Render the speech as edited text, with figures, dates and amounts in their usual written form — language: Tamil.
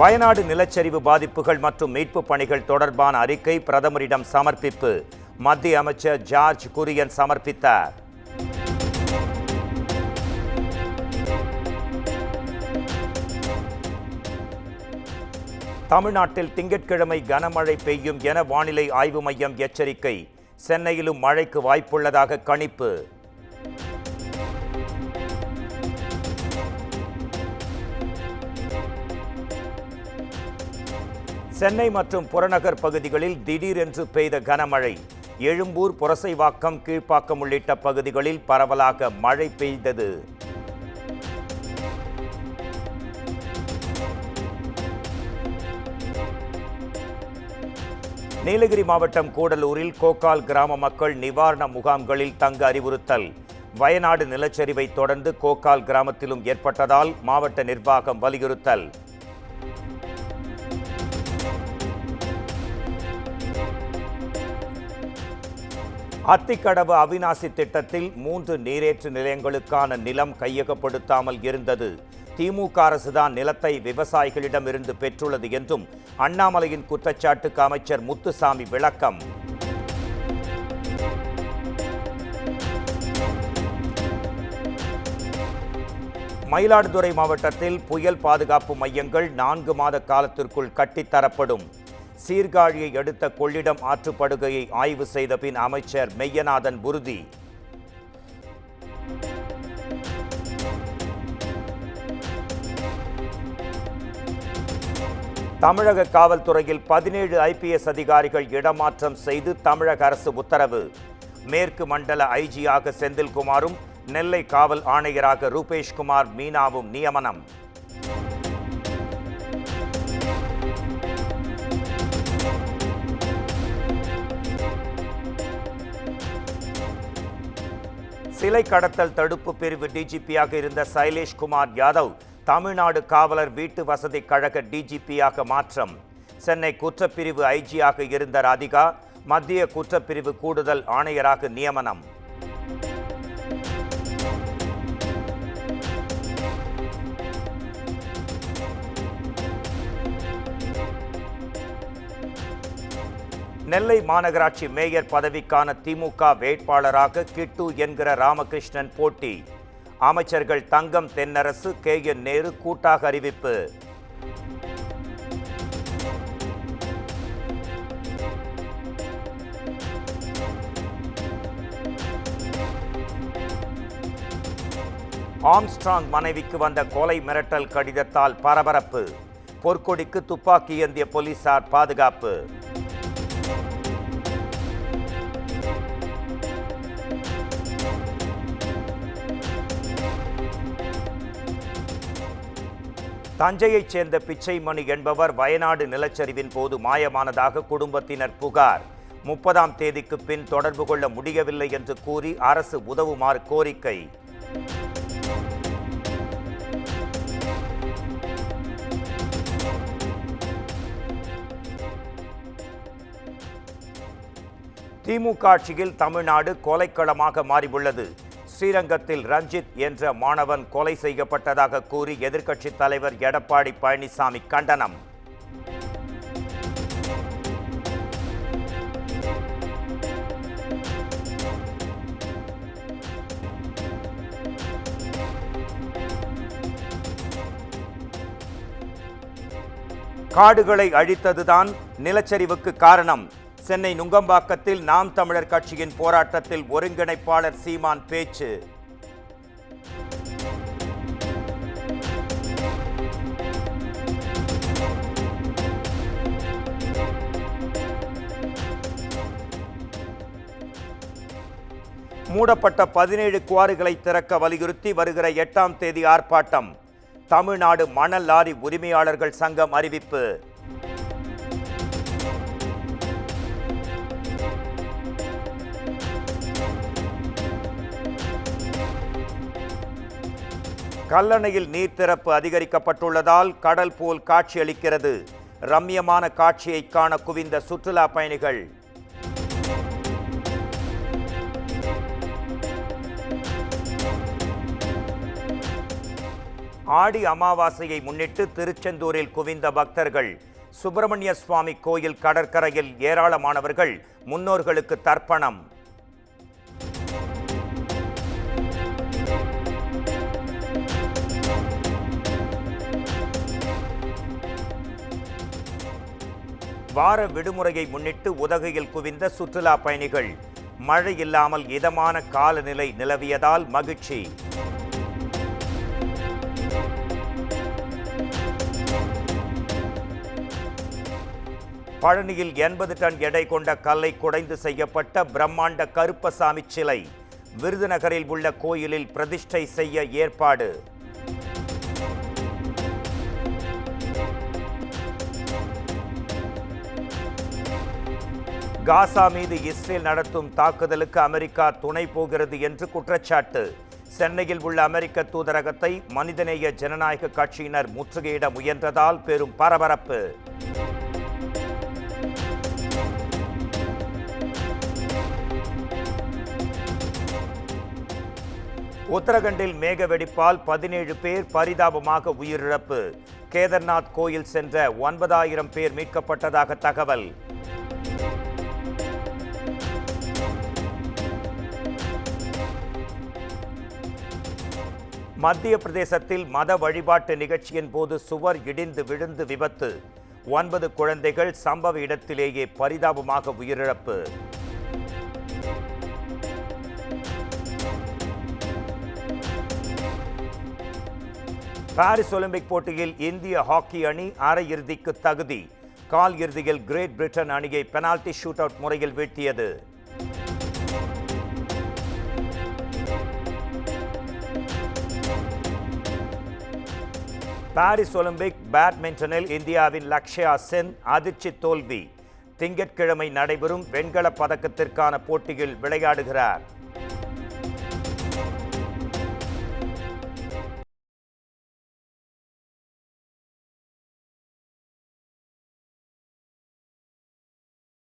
வயநாடு நிலச்சரிவு பாதிப்புகள் மற்றும் மீட்பு பணிகள் தொடர்பான அறிக்கை பிரதமரிடம் சமர்ப்பிப்பு. மத்திய அமைச்சர் ஜார்ஜ் குரியன் சமர்ப்பித்தார். தமிழ்நாட்டில் திங்கட்கிழமை கனமழை பெய்யும் என வானிலை ஆய்வு மையம் எச்சரிக்கை. சென்னையிலும் மழைக்கு வாய்ப்புள்ளதாக கணிப்பு. சென்னை மற்றும் புறநகர் பகுதிகளில் திடீரென்று பெய்த கனமழை. எழும்பூர், புரசைவாக்கம், கீழ்ப்பாக்கம் உள்ளிட்ட பகுதிகளில் பரவலாக மழை பெய்தது. நீலகிரி மாவட்டம் கூடலூரில் கோக்கால் கிராம மக்கள் நிவாரண முகாம்களில் தங்க அறிவுறுத்தல். வயநாடு நிலச்சரிவை தொடர்ந்து கோக்கால் கிராமத்திலும் ஏற்பட்டதால் மாவட்ட நிர்வாகம் வலியுறுத்தல். அத்திக்கடவு அவிநாசி திட்டத்தில் 3 நீரேற்று நிலையங்களுக்கான நிலம் கையகப்படுத்தாமல் இருந்தது. திமுக அரசுதான் நிலத்தை விவசாயிகளிடமிருந்து பெற்றுள்ளது என்றும் அண்ணாமலையின் குற்றச்சாட்டுக்கு அமைச்சர் முத்துசாமி விளக்கம். மயிலாடுதுறை மாவட்டத்தில் புயல் பாதுகாப்பு மையங்கள் 4 மாத காலத்திற்குள் கட்டித்தரப்படும். சீர்காழியை அடுத்த கொள்ளிடம் ஆற்றுப்படுகையை ஆய்வு செய்த பின் அமைச்சர் மெய்யநாதன் உறுதி. தமிழக காவல்துறையில் 17 IPS அதிகாரிகள் இடமாற்றம் செய்து தமிழக அரசு உத்தரவு. மேற்கு மண்டல ஐஜியாக செந்தில்குமாரும் நெல்லை காவல் ஆணையராக ரூபேஷ்குமார் மீனாவும் நியமனம். சிலை கடத்தல் தடுப்பு பிரிவு டிஜிபியாக இருந்த சைலேஷ்குமார் யாதவ் தமிழ்நாடு காவலர் வீட்டு வசதி கழக டிஜிபியாக மாற்றம். சென்னை குற்றப்பிரிவு ஐஜியாக இருந்த ராதிகா மத்திய குற்றப்பிரிவு கூடுதல் ஆணையராக நியமனம். நெல்லை மாநகராட்சி மேயர் பதவிக்கான திமுக வேட்பாளராக கிட்டு என்கிற ராமகிருஷ்ணன் போட்டி. அமைச்சர்கள் தங்கம் தென்னரசு, KN நேரு கூட்டாக அறிவிப்பு. ஆம்ஸ்ட்ராங் மனைவிக்கு வந்த கொலை மிரட்டல் கடிதத்தால் பரபரப்பு. பொற்கொடிக்கு துப்பாக்கி ஏந்திய போலீசார் பாதுகாப்பு. தஞ்சையைச் சேர்ந்த பிச்சைமணி என்பவர் வயநாடு நிலச்சரிவின் போது மாயமானதாக குடும்பத்தினர் புகார். 30ஆம் தேதிக்கு பின் தொடர்பு கொள்ள முடியவில்லை என்று கூறி அரசு உதவுமாறு கோரிக்கை. திமுக ஆட்சியில் தமிழ்நாடு கொலைக்களமாக மாறியுள்ளது. ஸ்ரீரங்கத்தில் ரஞ்சித் என்ற மாணவன் கொலை செய்யப்பட்டதாக கூறி எதிர்க்கட்சித் தலைவர் எடப்பாடி பழனிசாமி கண்டனம். காடுகளை அழித்ததுதான் நிலச்சரிவுக்கு காரணம். சென்னை நுங்கம்பாக்கத்தில் நாம் தமிழர் கட்சியின் போராட்டத்தில் ஒருங்கிணைப்பாளர் சீமான் பேச்சு. மூடப்பட்ட 17 குவாரிகளை திறக்க வலியுறுத்தி வருகிற 8ஆம் தேதி ஆர்ப்பாட்டம். தமிழ்நாடு மணல் லாரி உரிமையாளர்கள் சங்கம் அறிவிப்பு. கல்லணையில் நீர் திறப்பு அதிகரிக்கப்பட்டுள்ளதால் கடல் போல் காட்சியளிக்கிறது. ரம்மியமான காட்சியை காண குவிந்த சுற்றுலா பயணிகள். ஆடி அமாவாசையை முன்னிட்டு திருச்செந்தூரில் குவிந்த பக்தர்கள். சுப்பிரமணிய சுவாமி கோயில் கடற்கரையில் ஏராளமானவர்கள் முன்னோர்களுக்கு தர்ப்பணம். வார விடுமுறையை முன்னிட்டு உதகையில் குவிந்த சுற்றுலா பயணிகள். மழை இல்லாமல் இதமான காலநிலை நிலவியதால் மகிழ்ச்சி. பழனியில் 80 டன் எடை கொண்ட கல்லை குடைந்து செய்யப்பட்ட பிரம்மாண்ட கருப்பசாமி சிலை. விருதுநகரில் உள்ள கோயிலில் பிரதிஷ்டை செய்ய ஏற்பாடு. காசா மீது இஸ்ரேல் நடத்தும் தாக்குதலுக்கு அமெரிக்கா துணை போகிறது என்று குற்றச்சாட்டு. சென்னையில் உள்ள அமெரிக்க தூதரகத்தை மனிதநேய ஜனநாயக கட்சியினர் முற்றுகையிட முயன்றதால் பெரும் பரபரப்பு. உத்தரகண்டில் மேக வெடிப்பால் 17 பேர் பரிதாபமாக உயிரிழப்பு. கேதார்நாத் கோயில் சென்ற 9000 பேர் மீட்கப்பட்டதாக தகவல். மத்திய பிரதேசத்தில் மத வழிபாட்டு நிகழ்ச்சியின் போது சுவர் இடிந்து விழுந்து விபத்து. 9 குழந்தைகள் சம்பவ இடத்திலேயே பரிதாபமாக உயிரிழப்பு. பாரிஸ் ஒலிம்பிக் போட்டியில் இந்திய ஹாக்கி அணி அரையிறுதிக்கு தகுதி. கால் இறுதியில் கிரேட் பிரிட்டன் அணியை பெனால்டி ஷூட் அவுட் முறையில் வீழ்த்தியது. பாரிஸ் ஒலிம்பிக் பேட்மிண்டனில் இந்தியாவின் லக்ஷயா சென் அதிர்ச்சி தோல்வி. திங்கட்கிழமை நடைபெறும் வெண்கலப் பதக்கத்திற்கான போட்டியில் விளையாடுகிறார்.